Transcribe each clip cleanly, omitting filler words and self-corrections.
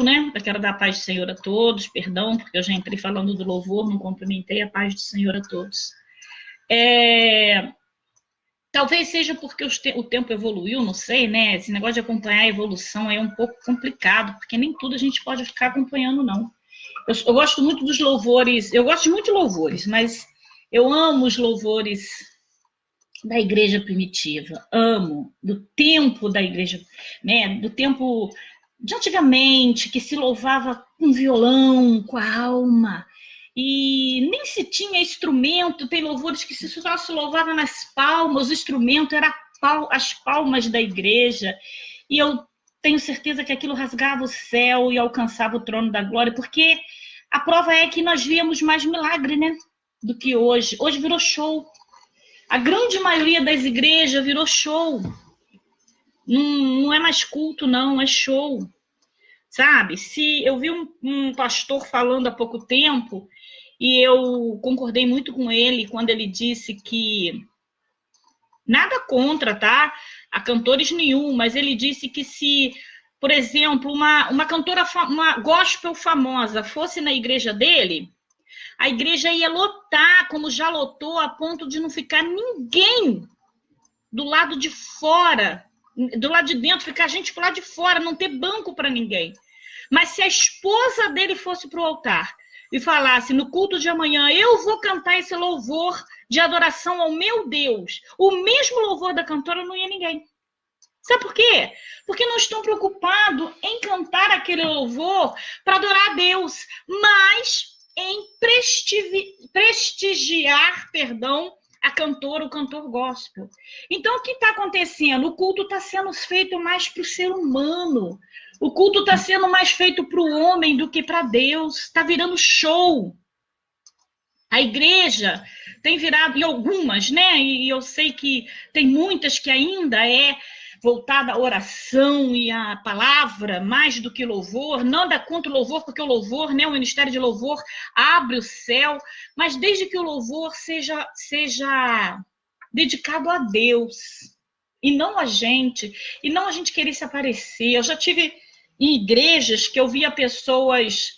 né? Eu quero dar a paz do Senhor a todos, perdão, porque eu já entrei falando do louvor, não cumprimentei a paz do Senhor a todos. Talvez seja porque o tempo evoluiu, não sei, né? Esse negócio de acompanhar a evolução é um pouco complicado, porque nem tudo a gente pode ficar acompanhando, não. Eu gosto muito dos louvores, eu gosto muito de louvores, mas eu amo os louvores da igreja primitiva, amo, do tempo da igreja, né? Do tempo de antigamente, que se louvava com violão, com a alma, e nem se tinha instrumento. Tem louvores que só se louvava nas palmas, o instrumento era as palmas da igreja, e eu tenho certeza que aquilo rasgava o céu e alcançava o trono da glória, porque a prova é que nós víamos mais milagre, né, do que hoje. Hoje virou show. A grande maioria das igrejas virou show. Não é mais culto, não, é show. Sabe? Se eu vi um pastor falando há pouco tempo, e eu concordei muito com ele quando ele disse que nada contra, tá? A cantores nenhum, mas ele disse que se, por exemplo, uma cantora, uma gospel famosa fosse na igreja dele, a igreja ia lotar, como já lotou, a ponto de não ficar ninguém do lado de fora, do lado de dentro, ficar gente pro lado de fora, não ter banco para ninguém. Mas se a esposa dele fosse para o altar e falasse no culto de amanhã, eu vou cantar esse louvor de adoração ao meu Deus, o mesmo louvor da cantora, não ia ninguém. Sabe por quê? Porque não estão preocupados em cantar aquele louvor para adorar a Deus, mas em prestigiar, a cantora, o cantor gospel. Então, o que está acontecendo? O culto está sendo feito mais para o ser humano. O culto está sendo mais feito para o homem do que para Deus. Está virando show. A igreja tem virado, e algumas, né? E eu sei que tem muitas que ainda é voltada à oração e à palavra, mais do que louvor. Nada contra o louvor, porque o louvor, né, o ministério de louvor abre o céu, mas desde que o louvor seja dedicado a Deus e não a gente querer se aparecer. Eu já tive em igrejas que eu via pessoas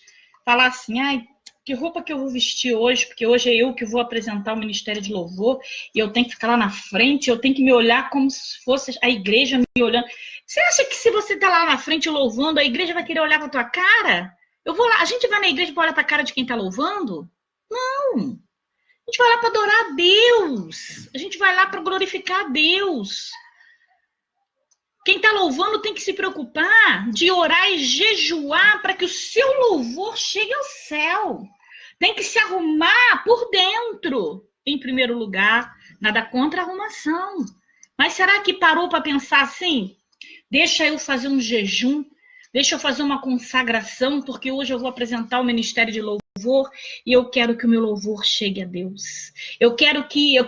falar assim, ai, que roupa que eu vou vestir hoje, porque hoje é eu que vou apresentar o ministério de louvor, e eu tenho que ficar lá na frente, eu tenho que me olhar como se fosse a igreja me olhando. Você acha que se você está lá na frente louvando, a igreja vai querer olhar para a tua cara? Eu vou lá, a gente vai na igreja para olhar para a cara de quem está louvando? Não! A gente vai lá para adorar a Deus, a gente vai lá para glorificar a Deus. Quem está louvando tem que se preocupar de orar e jejuar para que o seu louvor chegue ao céu. Tem que se arrumar por dentro, em primeiro lugar. Nada contra a arrumação. Mas será que parou para pensar assim? Deixa eu fazer um jejum, deixa eu fazer uma consagração, porque hoje eu vou apresentar o ministério de louvor e eu quero que o meu louvor chegue a Deus. Eu quero que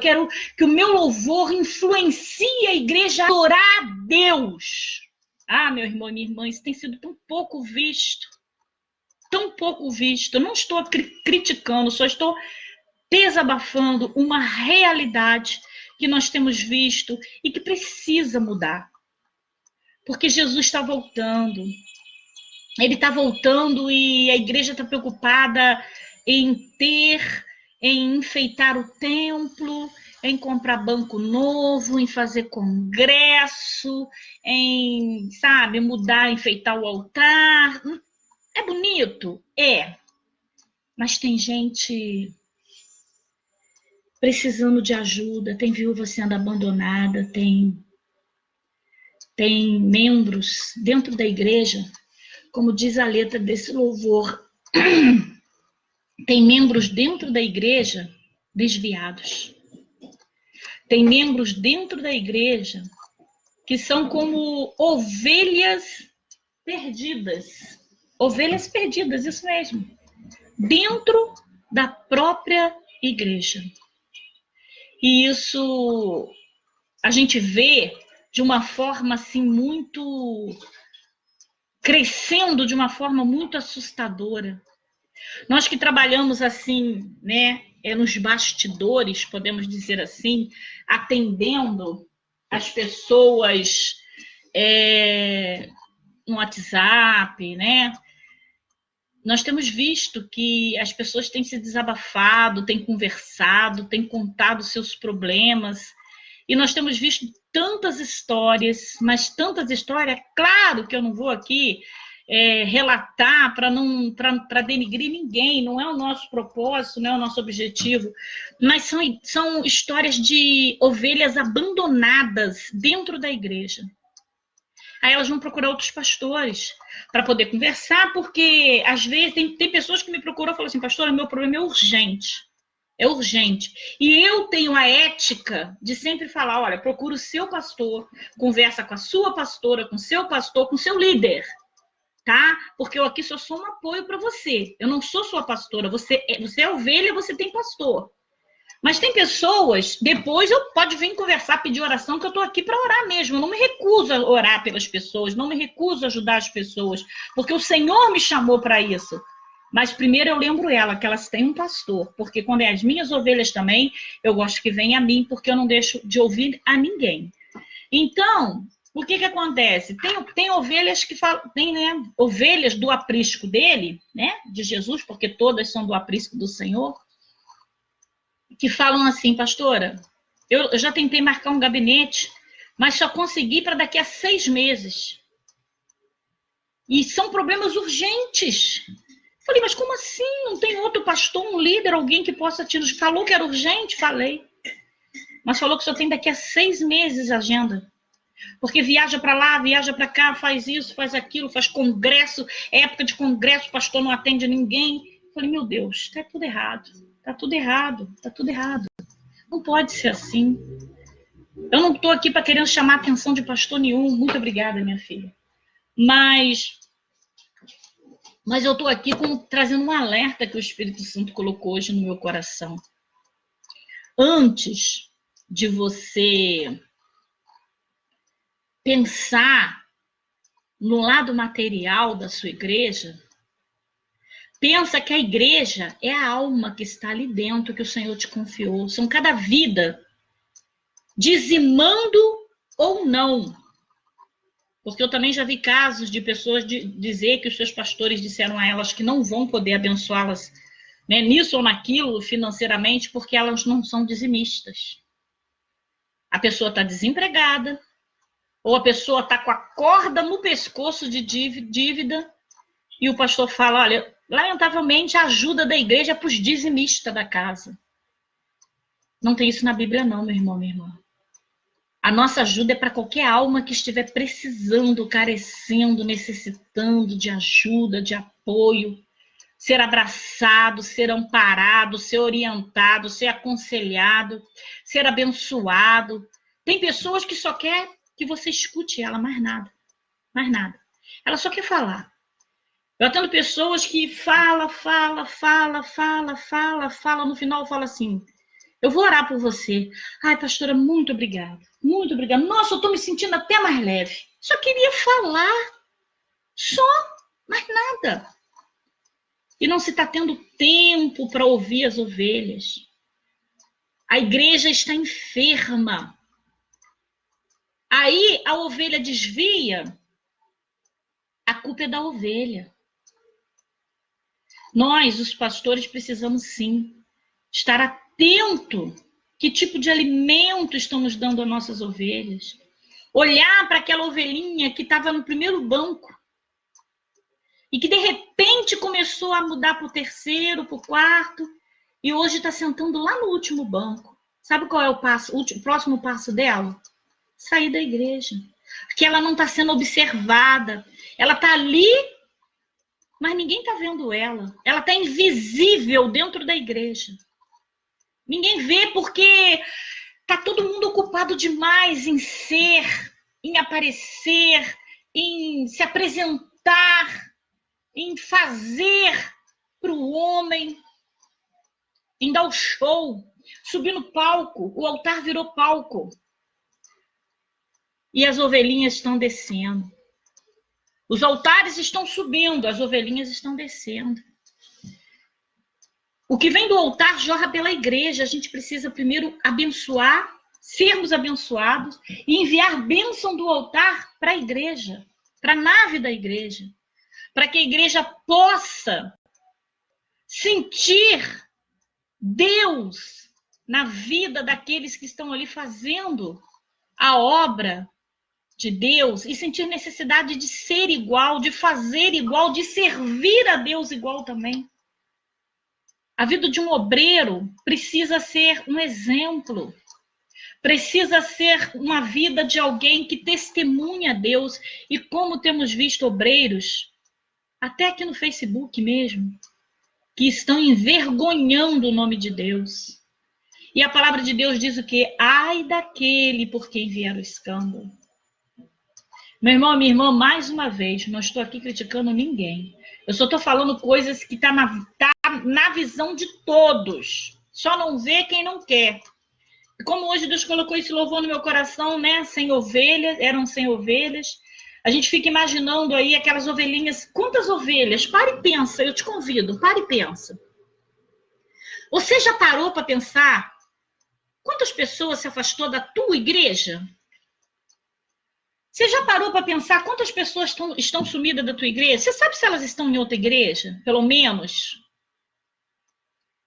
o meu louvor influencie a igreja a adorar a Deus. Ah, meu irmão e minha irmã, isso tem sido tão pouco visto. Tão pouco visto. Eu não estou criticando, só estou desabafando uma realidade que nós temos visto e que precisa mudar. Porque Jesus está voltando. Ele está voltando e a igreja está preocupada em enfeitar o templo, em comprar banco novo, em fazer congresso, em, sabe, mudar, enfeitar o altar. É bonito? É. Mas tem gente precisando de ajuda, tem viúva sendo abandonada, tem membros dentro da igreja, como diz a letra desse louvor, tem membros dentro da igreja desviados. Tem membros dentro da igreja que são como ovelhas perdidas. Ovelhas perdidas, isso mesmo. Dentro da própria igreja. E isso a gente vê de uma forma assim muito crescendo de uma forma muito assustadora. Nós que trabalhamos assim, né, nos bastidores, podemos dizer assim, atendendo as pessoas no WhatsApp, né, nós temos visto que as pessoas têm se desabafado, têm conversado, têm contado seus problemas, e nós temos visto tantas histórias, mas tantas histórias, claro que eu não vou aqui relatar para denigrir ninguém, não é o nosso propósito, não é o nosso objetivo, mas são histórias de ovelhas abandonadas dentro da igreja. Aí elas vão procurar outros pastores para poder conversar, porque às vezes tem pessoas que me procuram e falam assim, pastora, meu problema é urgente. É urgente. E eu tenho a ética de sempre falar, olha, procura o seu pastor, conversa com a sua pastora, com o seu pastor, com o seu líder, tá? Porque eu aqui só sou um apoio para você. Eu não sou sua pastora. Você é ovelha, você tem pastor. Mas tem pessoas, depois pode vir conversar, pedir oração, que eu estou aqui para orar mesmo. Eu não me recuso a orar pelas pessoas, não me recuso a ajudar as pessoas, porque o Senhor me chamou para isso. Mas primeiro eu lembro ela, que elas têm um pastor, porque quando é as minhas ovelhas também, eu gosto que venha a mim, porque eu não deixo de ouvir a ninguém. Então, o que acontece? Tem ovelhas que falam, tem, né, ovelhas do aprisco dele, né, de Jesus, porque todas são do aprisco do Senhor, que falam assim, pastora, eu já tentei marcar um gabinete, mas só consegui para daqui a 6 meses. E são problemas urgentes. Falei, mas como assim? Não tem outro pastor, um líder, alguém que possa te... Falou que era urgente? Falei. Mas falou que só tem daqui a 6 meses a agenda. Porque viaja para lá, viaja para cá, faz isso, faz aquilo, faz congresso, época de congresso, o pastor não atende ninguém. Falei, meu Deus, está tudo errado. Está tudo errado, está tudo errado. Não pode ser assim. Eu não estou aqui para querendo chamar a atenção de pastor nenhum. Muito obrigada, minha filha. Mas eu estou aqui trazendo um alerta que o Espírito Santo colocou hoje no meu coração. Antes de você pensar no lado material da sua igreja, pensa que a igreja é a alma que está ali dentro, que o Senhor te confiou. São cada vida, dizimando ou não. Porque eu também já vi casos de pessoas dizer que os seus pastores disseram a elas que não vão poder abençoá-las, né, nisso ou naquilo financeiramente, porque elas não são dizimistas. A pessoa está desempregada, ou a pessoa está com a corda no pescoço de dívida, e o pastor fala, olha, lamentavelmente a ajuda da igreja é para os dizimistas da casa. Não tem isso na Bíblia não, meu irmão, minha irmã. A nossa ajuda é para qualquer alma que estiver precisando, carecendo, necessitando de ajuda, de apoio, ser abraçado, ser amparado, ser orientado, ser aconselhado, ser abençoado. Tem pessoas que só quer que você escute ela, mais nada, mais nada. Ela só quer falar. Eu atendo pessoas que fala, no final fala assim, eu vou orar por você. Ai, pastora, muito obrigada. Muito obrigada. Nossa, eu estou me sentindo até mais leve. Só queria falar. Só, mais nada. E não se está tendo tempo para ouvir as ovelhas. A igreja está enferma. Aí a ovelha desvia, a culpa é da ovelha. Nós, os pastores, precisamos sim estar atento que tipo de alimento estamos dando às nossas ovelhas. Olhar para aquela ovelhinha que estava no primeiro banco e que de repente começou a mudar para o terceiro, para o quarto, e hoje está sentando lá no último banco. Sabe qual é o próximo passo dela? Sair da igreja. Porque ela não está sendo observada. Ela está ali, mas ninguém está vendo ela. Ela está invisível dentro da igreja. Ninguém vê porque está todo mundo ocupado demais em ser, em aparecer, em se apresentar, em fazer para o homem, em dar o show, subir no palco. O altar virou palco. E as ovelhinhas estão descendo. Os altares estão subindo, as ovelhinhas estão descendo. O que vem do altar jorra pela igreja. A gente precisa primeiro abençoar, sermos abençoados e enviar bênção do altar para a igreja, para a nave da igreja. para que a igreja possa sentir Deus na vida daqueles que estão ali fazendo a obra de Deus e sentir necessidade de ser igual, de fazer igual, de servir a Deus igual também. A vida de um obreiro precisa ser um exemplo, precisa ser uma vida de alguém que testemunha a Deus. E como temos visto obreiros, até aqui no Facebook mesmo, que estão envergonhando o nome de Deus. E a palavra de Deus diz o quê? Ai daquele por quem vier o escândalo. Meu irmão, minha irmã, mais uma vez, não estou aqui criticando ninguém. Eu só estou falando coisas que tá na visão de todos. Só não vê quem não quer. E como hoje Deus colocou esse louvor no meu coração, né? 100 ovelhas, eram 100 ovelhas. A gente fica imaginando aí aquelas ovelhinhas. Quantas ovelhas? Para e pensa, eu te convido, para e pensa. Você já parou para pensar quantas pessoas se afastou da tua igreja? Você já parou para pensar quantas pessoas estão sumidas da tua igreja? Você sabe se elas estão em outra igreja? Pelo menos?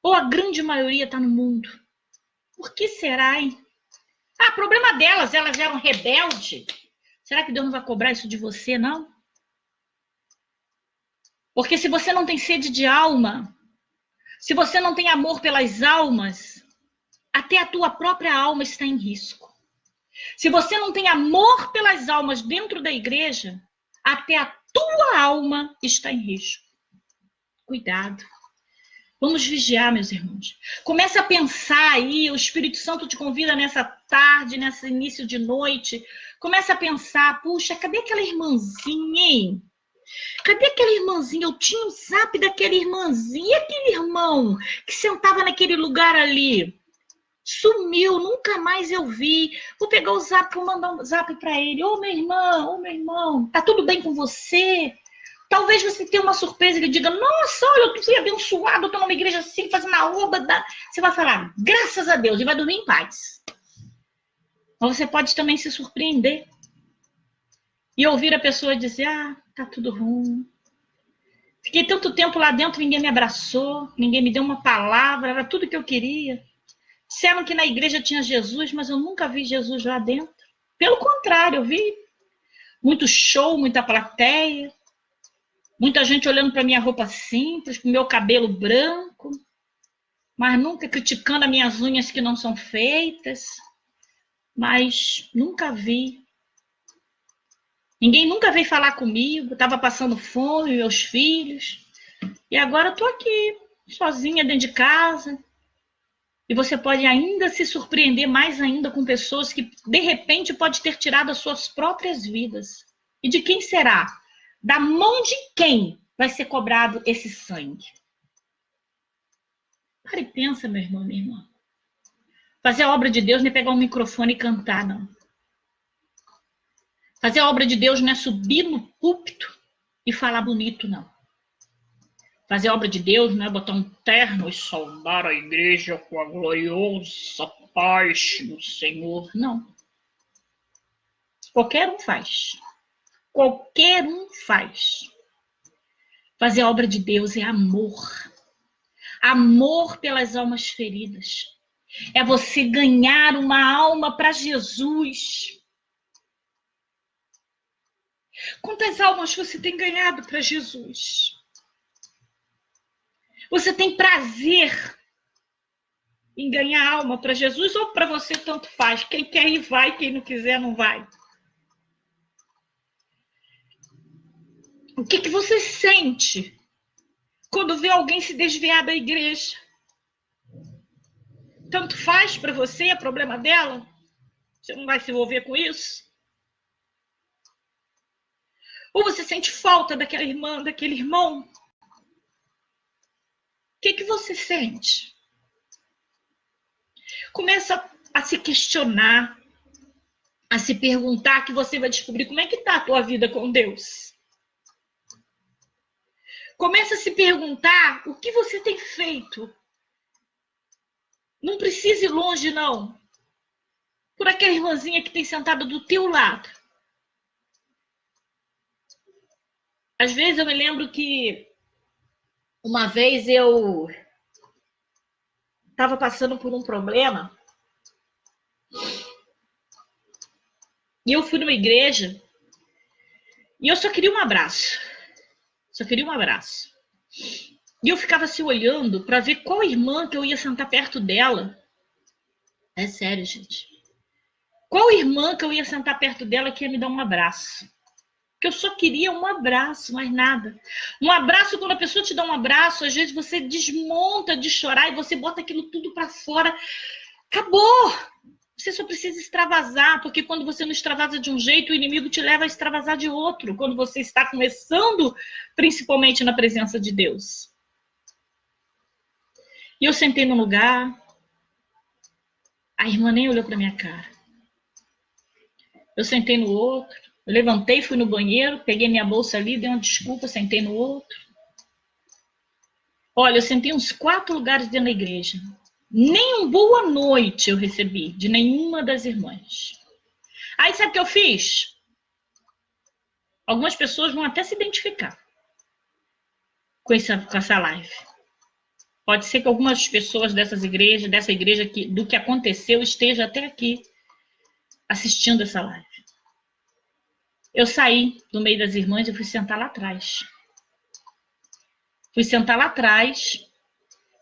Ou a grande maioria está no mundo? Por que será, hein? Ah, problema delas, elas eram rebeldes. Será que Deus não vai cobrar isso de você, não? Porque se você não tem sede de alma, se você não tem amor pelas almas, até a tua própria alma está em risco. Se você não tem amor pelas almas dentro da igreja, até a tua alma está em risco. Cuidado. Vamos vigiar, meus irmãos. Comece a pensar aí, o Espírito Santo te convida nessa tarde, nesse início de noite. Comece a pensar, puxa, cadê aquela irmãzinha, hein? Cadê aquela irmãzinha? Eu tinha o zap daquela irmãzinha. E aquele irmão que sentava naquele lugar ali? Sumiu, nunca mais eu vi. Vou pegar o zap, vou mandar um zap para ele. Ô, meu irmão, tá tudo bem com você? Talvez você tenha uma surpresa e ele diga, nossa, olha, eu fui abençoado, eu tô numa igreja assim, fazendo a obra. Você vai falar, graças a Deus, e vai dormir em paz. Mas você pode também se surpreender e ouvir a pessoa dizer, ah, tá tudo ruim. Fiquei tanto tempo lá dentro, ninguém me abraçou, ninguém me deu uma palavra, era tudo que eu queria. Disseram que na igreja tinha Jesus, mas eu nunca vi Jesus lá dentro. Pelo contrário, eu vi muito show, muita plateia, muita gente olhando para minha roupa simples, para o meu cabelo branco, mas nunca criticando as minhas unhas que não são feitas. Mas nunca vi. Ninguém nunca veio falar comigo, estava passando fome, meus filhos. E agora eu estou aqui, sozinha dentro de casa. E você pode ainda se surpreender mais ainda com pessoas que, de repente, pode ter tirado as suas próprias vidas. E de quem será? Da mão de quem vai ser cobrado esse sangue? Para e pensa, meu irmão, minha irmã. Fazer a obra de Deus não é pegar um microfone e cantar, não. Fazer a obra de Deus não é subir no púlpito e falar bonito, não. Fazer a obra de Deus não é botar um terno e saudar a igreja com a gloriosa paz do Senhor. Não. Qualquer um faz. Qualquer um faz. Fazer a obra de Deus é amor. Amor pelas almas feridas. É você ganhar uma alma para Jesus. Quantas almas você tem ganhado para Jesus? Você tem prazer em ganhar alma para Jesus ou para você tanto faz? Quem quer ir vai, quem não quiser não vai. O que você sente quando vê alguém se desviar da igreja? Tanto faz para você, é problema dela? Você não vai se envolver com isso? Ou você sente falta daquela irmã, daquele irmão? O que você sente? Começa a se questionar, a se perguntar, que você vai descobrir como é que está a tua vida com Deus. Começa a se perguntar o que você tem feito. Não precisa ir longe, não. Por aquela irmãzinha que tem sentada do teu lado. Às vezes eu me lembro que uma vez eu estava passando por um problema e eu fui numa igreja e eu só queria um abraço. Só queria um abraço. E eu ficava se olhando para ver qual irmã que eu ia sentar perto dela. É sério, gente. Qual irmã que eu ia sentar perto dela que ia me dar um abraço? Porque eu só queria um abraço, mais nada. Um abraço, quando a pessoa te dá um abraço, às vezes você desmonta de chorar e você bota aquilo tudo para fora. Acabou! Você só precisa extravasar, porque quando você não extravasa de um jeito, o inimigo te leva a extravasar de outro. Quando você está começando, principalmente na presença de Deus. E eu sentei num lugar, a irmã nem olhou para minha cara. Eu sentei no outro, eu levantei, fui no banheiro, peguei minha bolsa ali, dei uma desculpa, sentei no outro. Olha, eu sentei uns 4 lugares dentro da igreja. Nem um boa noite eu recebi de nenhuma das irmãs. Aí sabe o que eu fiz? Algumas pessoas vão até se identificar com essa live. Pode ser que algumas pessoas dessa igreja do que aconteceu, esteja até aqui assistindo essa live. Eu saí do meio das irmãs e fui sentar lá atrás. Fui sentar lá atrás.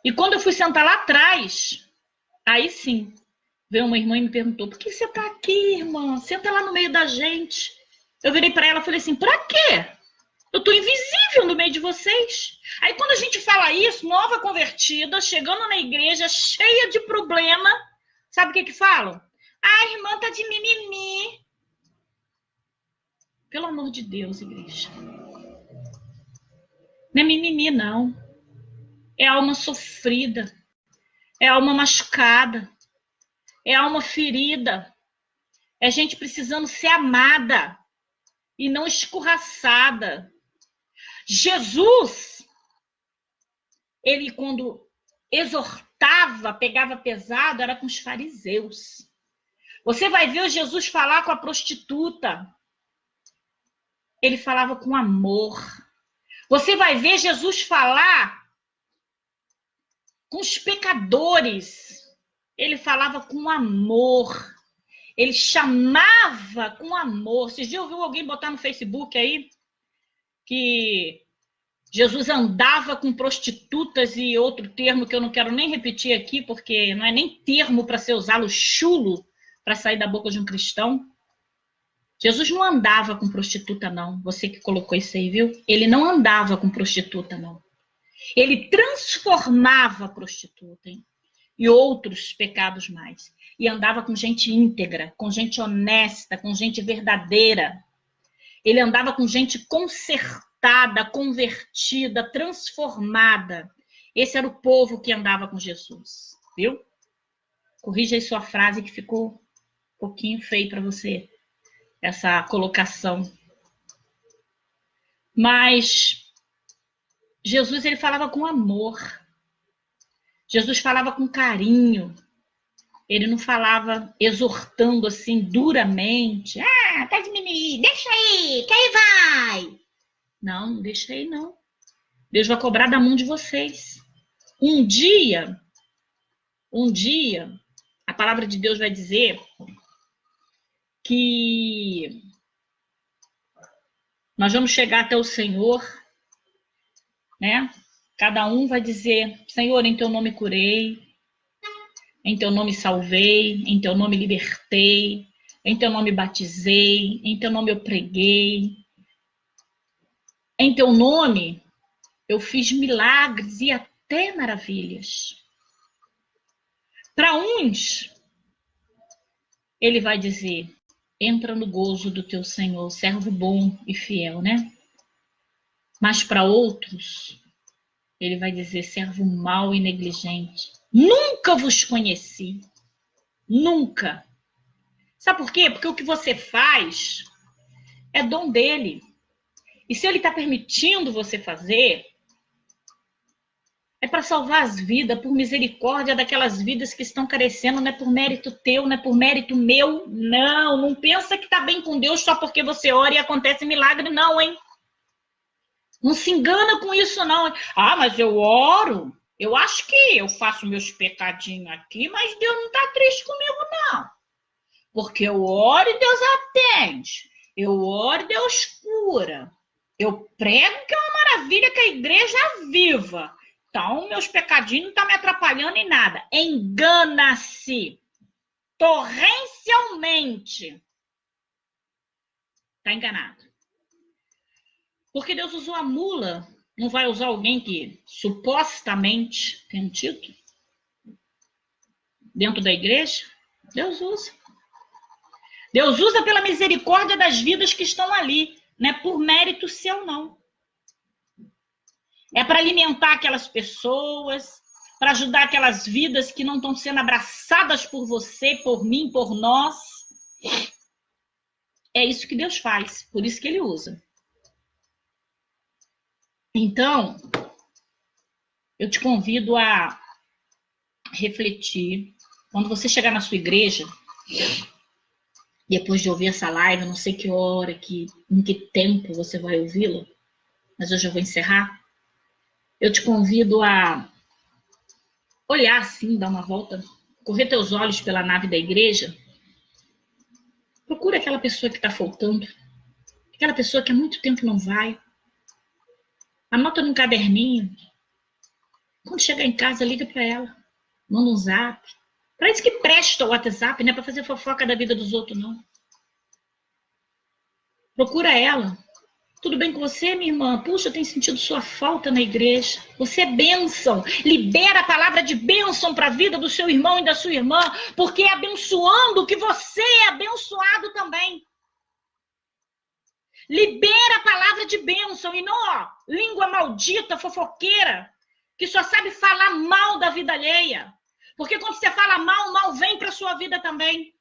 E quando eu fui sentar lá atrás, aí sim, veio uma irmã e me perguntou: por que você está aqui, irmã? Senta lá no meio da gente. Eu virei para ela e falei assim: para quê? Eu estou invisível no meio de vocês. Aí quando a gente fala isso, nova convertida, chegando na igreja, cheia de problema, sabe o que falam? A irmã tá de mimimi. Pelo amor de Deus, igreja. Não é mimimi, não. É alma sofrida. É alma machucada. É alma ferida. É gente precisando ser amada e não escorraçada. Jesus, ele quando exortava, pegava pesado, era com os fariseus. Você vai ver Jesus falar com a prostituta. Ele falava com amor. Você vai ver Jesus falar com os pecadores. Ele falava com amor. Ele chamava com amor. Vocês já ouviu alguém botar no Facebook aí que Jesus andava com prostitutas e outro termo que eu não quero nem repetir aqui, porque não é nem termo para ser usado, chulo, para sair da boca de um cristão. Jesus não andava com prostituta, não. Você que colocou isso aí, viu? Ele não andava com prostituta, não. Ele transformava a prostituta, hein? E outros pecados mais. E andava com gente íntegra, com gente honesta, com gente verdadeira. Ele andava com gente consertada, convertida, transformada. Esse era o povo que andava com Jesus, viu? Corrija aí sua frase que ficou um pouquinho feio para você, essa colocação. Mas Jesus, ele falava com amor. Jesus falava com carinho. Ele não falava exortando assim duramente. Ah, tá de mimimi, deixa aí, que aí vai. Não deixa aí não. Deus vai cobrar da mão de vocês. Um dia, a palavra de Deus vai dizer que nós vamos chegar até o Senhor, né? Cada um vai dizer: Senhor, em teu nome curei, em teu nome salvei, em teu nome libertei, em teu nome batizei, em teu nome eu preguei, em teu nome eu fiz milagres e até maravilhas. Para uns, ele vai dizer: entra no gozo do teu Senhor, servo bom e fiel, né? Mas para outros, ele vai dizer: servo mau e negligente, nunca vos conheci. Nunca. Sabe por quê? Porque o que você faz é dom dele. E se ele está permitindo você fazer, é para salvar as vidas, por misericórdia daquelas vidas que estão carecendo, não é por mérito teu, não é por mérito meu, não. Não pensa que está bem com Deus só porque você ora e acontece milagre, não, hein? Não se engana com isso, não. Ah, mas eu oro. Eu acho que eu faço meus pecadinhos aqui, mas Deus não está triste comigo, não. Porque eu oro e Deus atende. Eu oro e Deus cura. Eu prego que é uma maravilha, que a igreja viva. Então, meus pecadinhos não estão me atrapalhando em nada. Engana-se. Torrencialmente. Está enganado. Porque Deus usou a mula, não vai usar alguém que supostamente tem um título dentro da igreja? Deus usa. Deus usa pela misericórdia das vidas que estão ali, não é por mérito seu, não. É para alimentar aquelas pessoas, para ajudar aquelas vidas que não estão sendo abraçadas por você, por mim, por nós. É isso que Deus faz, por isso que Ele usa. Então, eu te convido a refletir. Quando você chegar na sua igreja, depois de ouvir essa live, não sei que hora, em que tempo você vai ouvi-la, mas eu já vou encerrar. Eu te convido a olhar assim, dar uma volta, correr teus olhos pela nave da igreja. Procura aquela pessoa que está faltando, aquela pessoa que há muito tempo não vai. Anota num caderninho. Quando chegar em casa, liga para ela. Manda um zap. Para isso que presta o WhatsApp, não é para fazer fofoca da vida dos outros, não. Procura ela. Tudo bem com você, minha irmã? Puxa, eu tenho sentido sua falta na igreja. Você é bênção. Libera a palavra de bênção para a vida do seu irmão e da sua irmã, porque é abençoando que você é abençoado também. Libera a palavra de bênção e não, língua maldita, fofoqueira, que só sabe falar mal da vida alheia. Porque quando você fala mal, o mal vem para a sua vida também.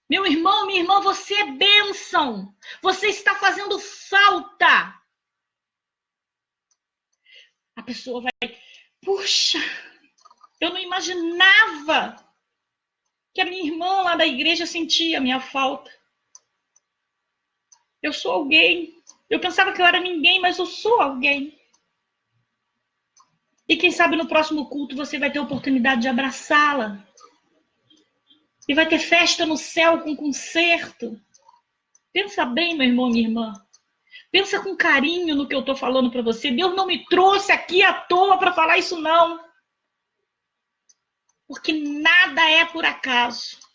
Meu irmão, minha irmã, você é bênção. Você está fazendo falta. A pessoa vai, puxa, eu não imaginava que a minha irmã lá da igreja sentia a minha falta. Eu sou alguém. Eu pensava que eu era ninguém, mas eu sou alguém. E quem sabe no próximo culto você vai ter a oportunidade de abraçá-la. E vai ter festa no céu com concerto. Pensa bem, meu irmão, minha irmã. Pensa com carinho no que eu estou falando para você. Deus não me trouxe aqui à toa para falar isso, não. Porque nada é por acaso.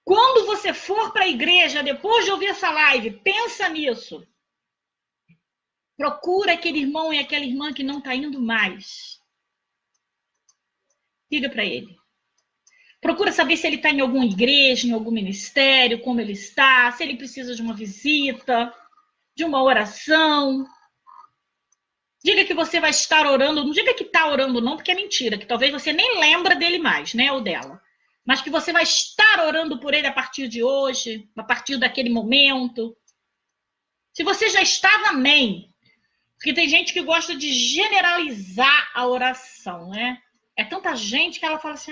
Quando você for para a igreja, depois de ouvir essa live, pensa nisso. Procura aquele irmão e aquela irmã que não está indo mais. Liga para ele. Procura saber se ele está em alguma igreja, em algum ministério, como ele está, se ele precisa de uma visita, de uma oração. Diga que você vai estar orando. Não diga que está orando, não, porque é mentira, que talvez você nem lembra dele mais, né, ou dela. Mas que você vai estar orando por ele a partir de hoje, a partir daquele momento. Se você já estava, amém. Porque tem gente que gosta de generalizar a oração, né? É tanta gente que ela fala assim,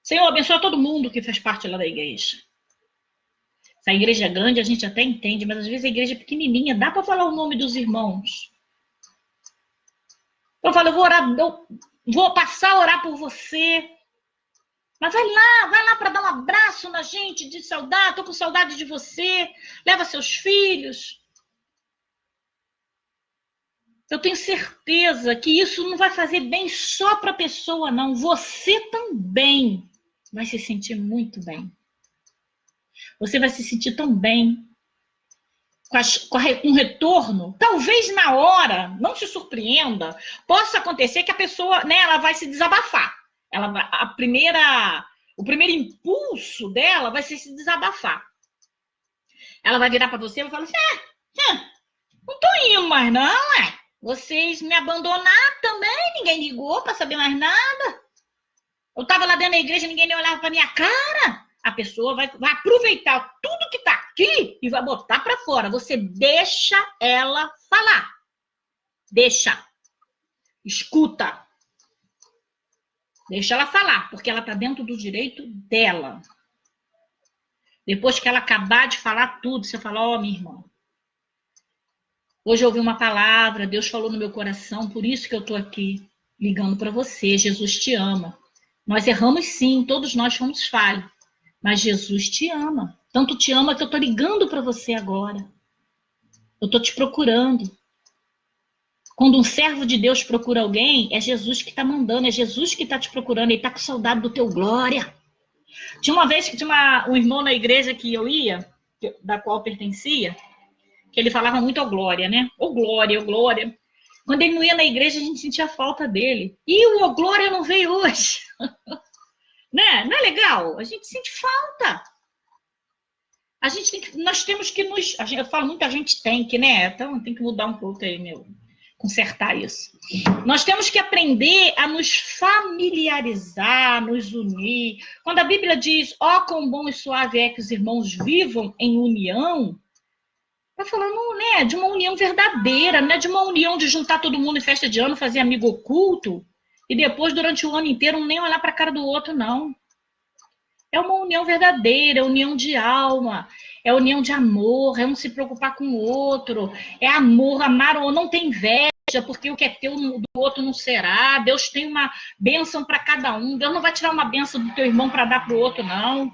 Senhor, abençoa todo mundo que faz parte lá da igreja. Se a igreja é grande, a gente até entende, mas às vezes a igreja é pequenininha, dá para falar o nome dos irmãos. Eu falo, eu vou orar, eu vou passar a orar por você. Mas vai lá para dar um abraço na gente, de saudade, tô com saudade de você, leva seus filhos. Eu tenho certeza que isso não vai fazer bem só para a pessoa, não. Você também vai se sentir muito bem. Você vai se sentir tão bem com um retorno. Talvez na hora, não se surpreenda, possa acontecer que a pessoa, né, ela vai se desabafar. O primeiro impulso dela vai ser se desabafar. Ela vai virar para você e vai falar assim, não tô indo mais não, Vocês me abandonaram também, ninguém ligou para saber mais nada. Eu estava lá dentro da igreja, ninguém nem olhava para minha cara. A pessoa vai aproveitar tudo que está aqui e vai botar para fora. Você deixa ela falar. Deixa. Escuta. Deixa ela falar, porque ela está dentro do direito dela. Depois que ela acabar de falar tudo, você fala, ó, minha irmã, hoje eu ouvi uma palavra, Deus falou no meu coração, por isso que eu estou aqui ligando para você. Jesus te ama. Nós erramos sim, todos nós somos falhos, mas Jesus te ama. Tanto te ama que eu estou ligando para você agora. Eu estou te procurando. Quando um servo de Deus procura alguém, é Jesus que está mandando, é Jesus que está te procurando, ele está com saudade do teu glória. Tinha uma vez que tinha um irmão na igreja que eu ia, da qual eu pertencia, que ele falava muito ao glória, né? Ô glória, ô glória. Quando ele não ia na igreja, a gente sentia falta dele. E o ô glória não veio hoje. Né? Não é legal? A gente sente falta. A gente tem que, nós temos que nos... Eu falo muito, a gente tem que, né? Então tem que mudar um pouco aí, meu... Consertar isso. Nós temos que aprender a nos familiarizar, nos unir. Quando a Bíblia diz, ó, quão bom e suave é que os irmãos vivam em união, está falando, né, de uma união verdadeira, não é de uma união de juntar todo mundo em festa de ano, fazer amigo oculto, e depois, durante o ano inteiro, nem olhar para a cara do outro, não. É uma união verdadeira, é união de alma, é união de amor, é um se preocupar com o outro, é amor, amar ou não tem inveja, porque o que é teu do outro não será. Deus tem uma bênção para cada um. Deus não vai tirar uma bênção do teu irmão para dar para o outro, não.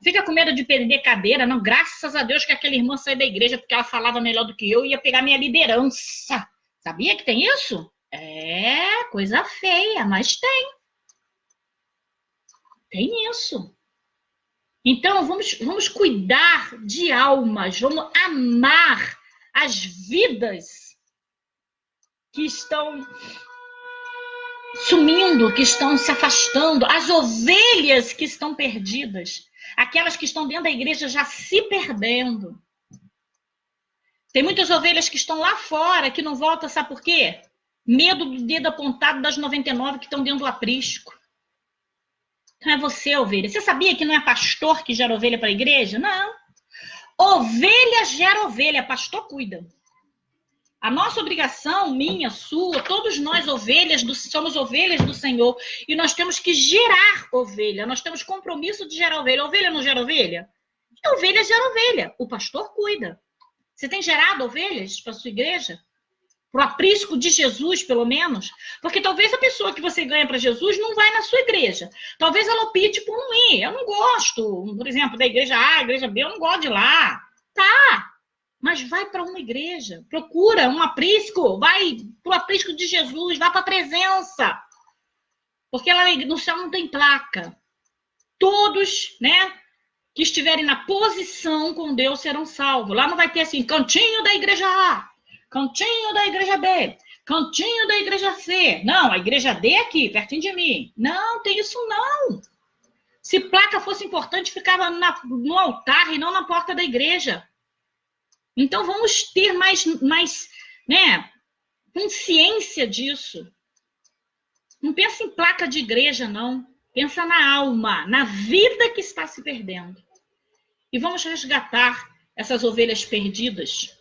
Fica com medo de perder cadeira, não. Graças a Deus que aquela irmã saiu da igreja porque ela falava melhor do que eu e ia pegar minha liderança. Sabia que tem isso? É coisa feia, mas tem. Tem isso. Então, vamos cuidar de almas, vamos amar as vidas que estão sumindo, que estão se afastando, as ovelhas que estão perdidas, aquelas que estão dentro da igreja já se perdendo. Tem muitas ovelhas que estão lá fora, que não voltam, sabe por quê? Medo do dedo apontado das 99 que estão dentro do aprisco. Então é você, ovelha. Você sabia que não é pastor que gera ovelha para a igreja? Não. Ovelha gera ovelha, pastor cuida. A nossa obrigação, minha, sua, todos nós somos ovelhas do Senhor e nós temos que gerar ovelha. Nós temos compromisso de gerar ovelha. Ovelha não gera ovelha? Ovelha gera ovelha. O pastor cuida. Você tem gerado ovelhas para a sua igreja? Para o aprisco de Jesus, pelo menos? Porque talvez a pessoa que você ganha para Jesus não vai na sua igreja. Talvez ela opte por não ir. Eu não gosto, por exemplo, da igreja A, igreja B, eu não gosto de ir lá. Tá, mas vai para uma igreja. Procura um aprisco. Vai para o aprisco de Jesus. Vai para a presença. Porque lá no céu não tem placa. Todos, né, que estiverem na posição com Deus serão salvos. Lá não vai ter assim, cantinho da igreja A, cantinho da igreja B, cantinho da igreja C. Não, a igreja D é aqui, pertinho de mim. Não, tem isso não. Se placa fosse importante, ficava no altar e não na porta da igreja. Então vamos ter mais né, consciência disso. Não pensa em placa de igreja, não. Pensa na alma, na vida que está se perdendo. E vamos resgatar essas ovelhas perdidas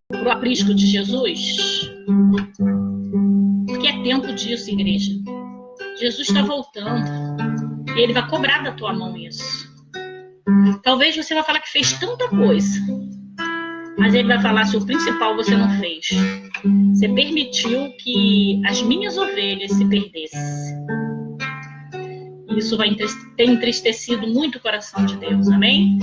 para o aprisco de Jesus. Porque é tempo disso, igreja. Jesus está voltando. E ele vai cobrar da tua mão isso. Talvez você vai falar que fez tanta coisa. Mas ele vai falar se o principal você não fez. Você permitiu que as minhas ovelhas se perdessem. Isso vai ter entristecido muito o coração de Deus, amém?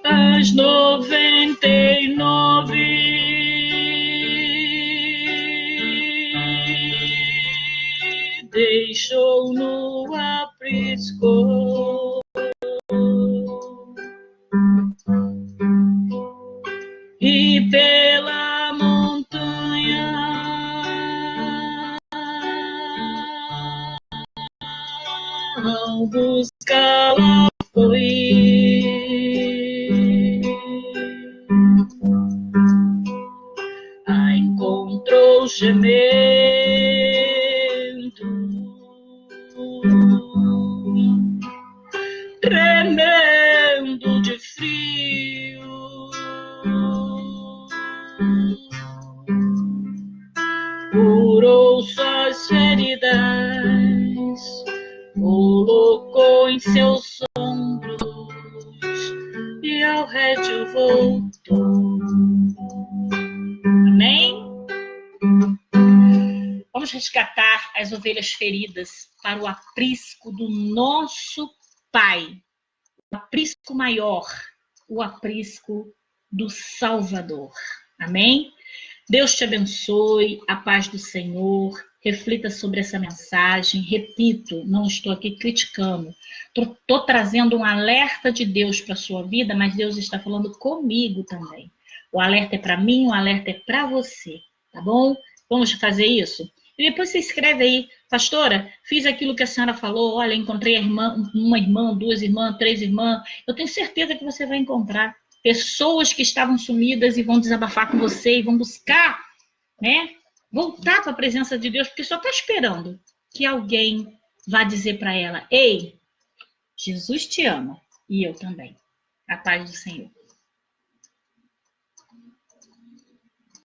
As 99 deixou no aprisco. E pela montanha buscá-la foi. A encontrou gemendo, tremendo de frio. Curou suas feridas seus ombros e ao rédeo voltou. Amém? Vamos resgatar as ovelhas feridas para o aprisco do nosso Pai. O aprisco maior, o aprisco do Salvador. Amém? Deus te abençoe, a paz do Senhor. Reflita sobre essa mensagem. Repito, não estou aqui criticando. Estou trazendo um alerta de Deus para a sua vida, mas Deus está falando comigo também. O alerta é para mim, o alerta é para você, tá bom? Vamos fazer isso? E depois você escreve aí, pastora, fiz aquilo que a senhora falou, olha, encontrei uma irmã, 2 irmãs, 3 irmãs. Eu tenho certeza que você vai encontrar pessoas que estavam sumidas e vão desabafar com você e vão buscar, né? Voltar para a presença de Deus, porque só está esperando que alguém vá dizer para ela, ei, Jesus te ama e eu também. A paz do Senhor.